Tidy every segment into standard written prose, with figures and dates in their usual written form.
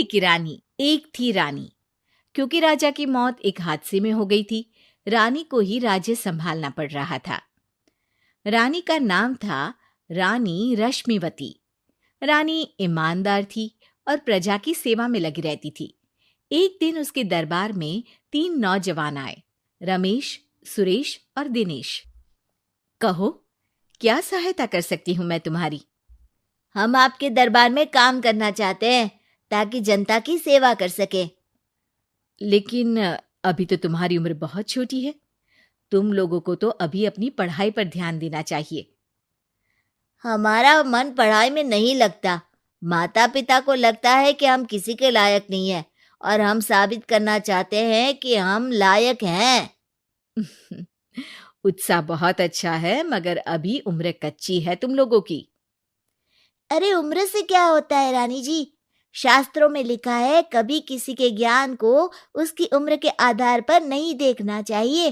दिल्ली की रानी। एक थी रानी। क्योंकि राजा की मौत एक हादसे में हो गई थी, रानी को ही राज्य संभालना पड़ रहा था। रानी का नाम था रानी रश्मिवती। रानी ईमानदार थी और प्रजा की सेवा में लगी रहती थी। एक दिन उसके दरबार में 3 नौजवान आए, रमेश, सुरेश और दिनेश। कहो, क्या सहायता कर सकती हूँ मैं तुम्हारी? हम आपके दरबार में काम करना चाहते हैं ताकि जनता की सेवा कर सके। लेकिन अभी तो तुम्हारी उम्र बहुत छोटी है। तुम लोगों को तो अभी अपनी पढ़ाई पर ध्यान देना चाहिए। हमारा मन पढ़ाई में नहीं लगता। माता पिता को लगता है कि हम किसी के लायक नहीं है और हम साबित करना चाहते हैं कि हम लायक हैं। उत्साह बहुत अच्छा है, मगर अभी उम्र कच्ची है तुम लोगों की। अरे उम्र से क्या होता है रानी जी? शास्त्रों में लिखा है कभी किसी के ज्ञान को उसकी उम्र के आधार पर नहीं देखना चाहिए।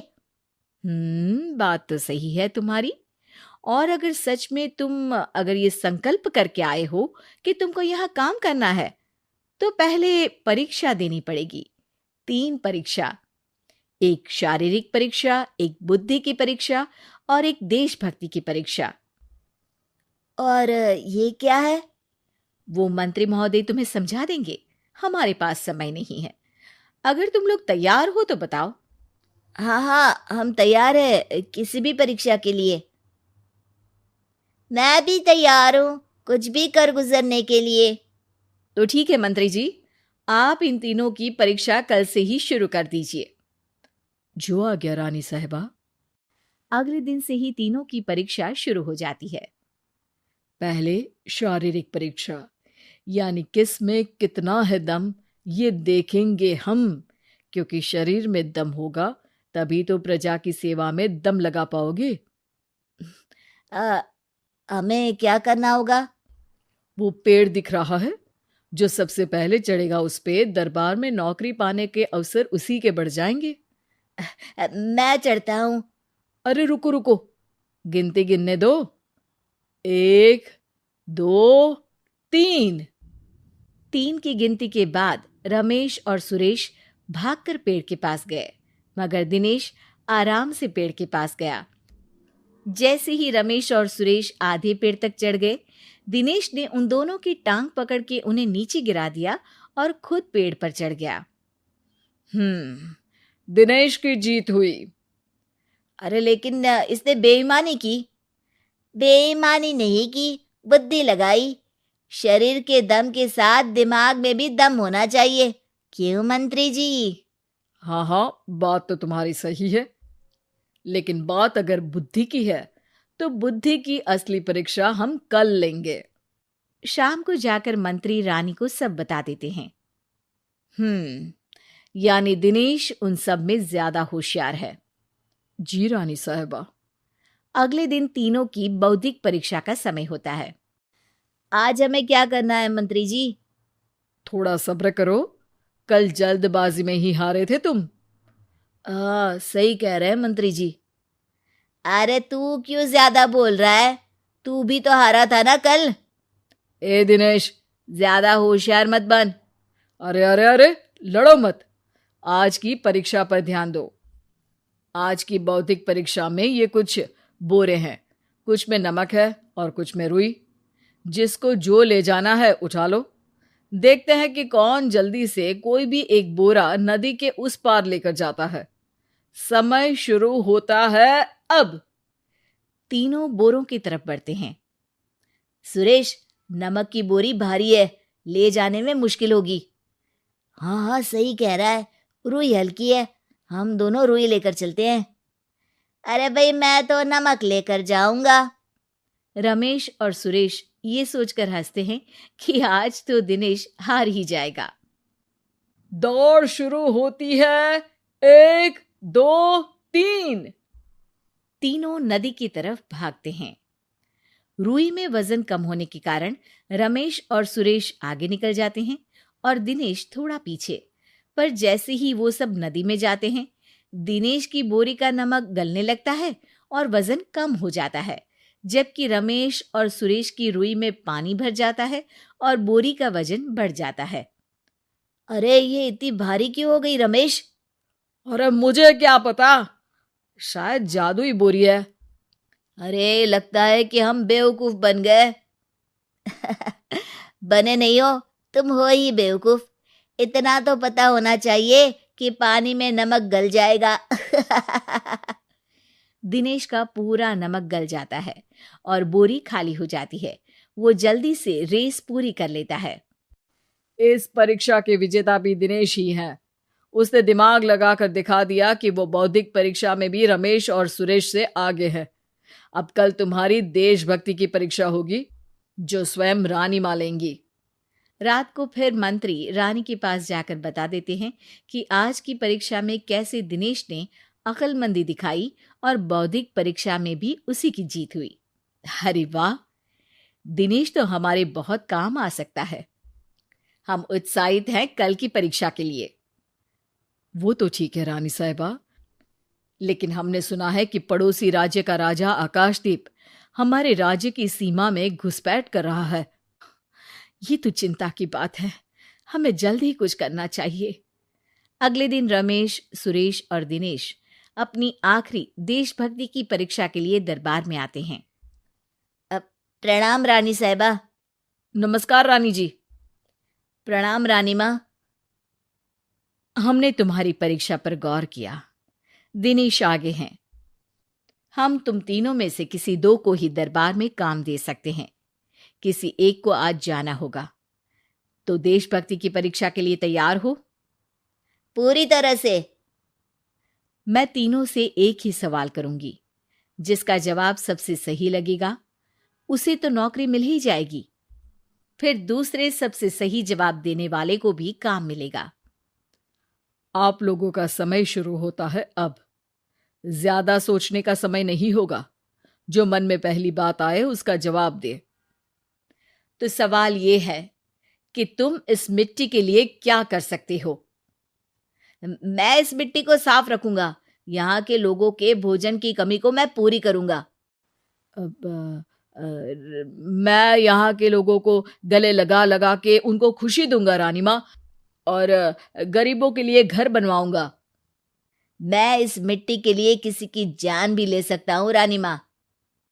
बात तो सही है तुम्हारी। और अगर सच में तुम अगर ये संकल्प करके आए हो कि तुमको यहाँ काम करना है, तो पहले परीक्षा देनी पड़ेगी। 3 परीक्षा, एक शारीरिक परीक्षा, एक बुद्धि की परीक्षा और एक देशभक्ति की परीक्षा। और ये क्या है? वो मंत्री महोदय तुम्हें समझा देंगे। हमारे पास समय नहीं है। अगर तुम लोग तैयार हो तो बताओ। हाँ हाँ, हम तैयार है किसी भी परीक्षा के लिए। मैं भी तैयार हूँ कुछ भी कर गुजरने के लिए। तो ठीक है मंत्री जी, आप इन तीनों की परीक्षा कल से ही शुरू कर दीजिए। जो आज्ञा रानी साहिबा। अगले दिन से ही तीनों की परीक्षा शुरू हो जाती है। पहले शारीरिक परीक्षा, यानी किस में कितना है दम, ये देखेंगे हम। क्योंकि शरीर में दम होगा तभी तो प्रजा की सेवा में दम लगा पाओगे। हमें क्या करना होगा? वो पेड़ दिख रहा है, जो सबसे पहले चढ़ेगा उस पे दरबार में नौकरी पाने के अवसर उसी के बढ़ जाएंगे। मैं चढ़ता हूँ। अरे रुको रुको, गिनती गिनने दो। 1, 2, 3। 3 की गिनती के बाद रमेश और सुरेश भागकर पेड़ के पास गए, मगर दिनेश आराम से पेड़ के पास गया। जैसे ही रमेश और सुरेश आधे पेड़ तक चढ़ गए, दिनेश ने उन दोनों की टांग पकड़ के उन्हें नीचे गिरा दिया और खुद पेड़ पर चढ़ गया। दिनेश की जीत हुई। अरे लेकिन इसने बेईमानी की। बेईमानी नहीं की, बुद्धि लगाई। शरीर के दम के साथ दिमाग में भी दम होना चाहिए। क्यों मंत्री जी? हाँ हाँ, बात तो तुम्हारी सही है, लेकिन बात अगर बुद्धि की है तो बुद्धि की असली परीक्षा हम कल लेंगे। शाम को जाकर मंत्री रानी को सब बता देते हैं। यानी दिनेश उन सब में ज्यादा होशियार है। जी रानी साहिबा। अगले दिन तीनों की बौद्धिक परीक्षा का समय होता है। आज हमें क्या करना है मंत्री जी? थोड़ा सब्र करो, कल जल्दबाजी में ही हारे थे तुम। सही कह रहे हैं मंत्री जी। अरे तू क्यों ज्यादा बोल रहा है? तू भी तो हारा था ना कल। ए दिनेश, ज्यादा होशियार मत बन। अरे अरे अरे, लड़ो मत। आज की परीक्षा पर ध्यान दो। आज की बौद्धिक परीक्षा में ये कुछ बोरे हैं, कुछ में नमक है और कुछ में रुई। जिसको जो ले जाना है उठा लो। देखते हैं कि कौन जल्दी से कोई भी एक बोरा नदी के उस पार लेकर जाता है। समय शुरू होता है अब। तीनों बोरों की तरफ बढ़ते हैं। सुरेश, नमक की बोरी भारी है, ले जाने में मुश्किल होगी। हाँ हाँ, सही कह रहा है, रुई हल्की है, हम दोनों रुई लेकर चलते हैं। अरे भाई, मैं तो नमक लेकर जाऊंगा। रमेश और सुरेश ये सोचकर हंसते हैं कि आज तो दिनेश हार ही जाएगा। दौड़ शुरू होती है। 1, 2, 3। तीनों नदी की तरफ भागते हैं। रुई में वजन कम होने के कारण रमेश और सुरेश आगे निकल जाते हैं और दिनेश थोड़ा पीछे। पर जैसे ही वो सब नदी में जाते हैं, दिनेश की बोरी का नमक गलने लगता है और वजन कम हो जाता है, जबकि रमेश और सुरेश की रुई में पानी भर जाता है और बोरी का वजन बढ़ जाता है। अरे ये इतनी भारी क्यों हो गई रमेश? अरे मुझे क्या पता, शायद जादुई बोरी है। अरे लगता है कि हम बेवकूफ बन गए। बने नहीं हो, तुम हो ही बेवकूफ। इतना तो पता होना चाहिए कि पानी में नमक गल जाएगा। दिनेश का पूरा नमक गल जाता है और बोरी खाली हो जाती है। वो जल्दी से रेस पूरी कर लेता है। इस परीक्षा के विजेता भी दिनेश ही हैं। उसने दिमाग लगाकर दिखा दिया कि वो बौद्धिक परीक्षा में भी रमेश और सुरेश से आगे है। अब कल तुम्हारी देशभक्ति की परीक्षा होगी, जो स्वयं रानी मां लेंगी। रात को फिर मंत्री रानी के पास जाकर बता देते हैं कि आज की परीक्षा में कैसे दिनेश ने अक्लमंदी दिखाई और बौद्धिक परीक्षा में भी उसी की जीत हुई। अरे वाह, दिनेश तो हमारे बहुत काम आ सकता है। हम उत्साहित हैं कल की परीक्षा के लिए। वो तो ठीक है रानी साहिबा, लेकिन हमने सुना है कि पड़ोसी राज्य का राजा आकाशदीप हमारे राज्य की सीमा में घुसपैठ कर रहा है। ये तो चिंता की बात है। हमें जल्द ही कुछ करना चाहिए। अगले दिन रमेश, सुरेश और दिनेश अपनी आखिरी देशभक्ति की परीक्षा के लिए दरबार में आते हैं। प्रणाम रानी साहिबा। नमस्कार रानी जी। प्रणाम रानी माँ। हमने तुम्हारी परीक्षा पर गौर किया। दिनेश आगे हैं। हम तुम तीनों में से किसी दो को ही दरबार में काम दे सकते हैं। किसी एक को आज जाना होगा। तो देशभक्ति की परीक्षा के लिए तैयार हो? पूरी तरह से। मैं तीनों से एक ही सवाल करूंगी। जिसका जवाब सबसे सही लगेगा उसे तो नौकरी मिल ही जाएगी। फिर दूसरे सबसे सही जवाब देने वाले को भी काम मिलेगा। आप लोगों का समय शुरू होता है अब। ज्यादा सोचने का समय नहीं होगा। जो मन में पहली बात आए उसका जवाब दे। तो सवाल यह है कि तुम इस मिट्टी के लिए क्या कर सकते हो? मैं इस मिट्टी को साफ रखूंगा। यहाँ के लोगों के भोजन की कमी को मैं पूरी करूंगा। मैं यहाँ के लोगों को गले लगा लगा के उनको खुशी दूंगा रानी माँ, और गरीबों के लिए घर बनवाऊंगा। मैं इस मिट्टी के लिए किसी की जान भी ले सकता हूँ रानी माँ।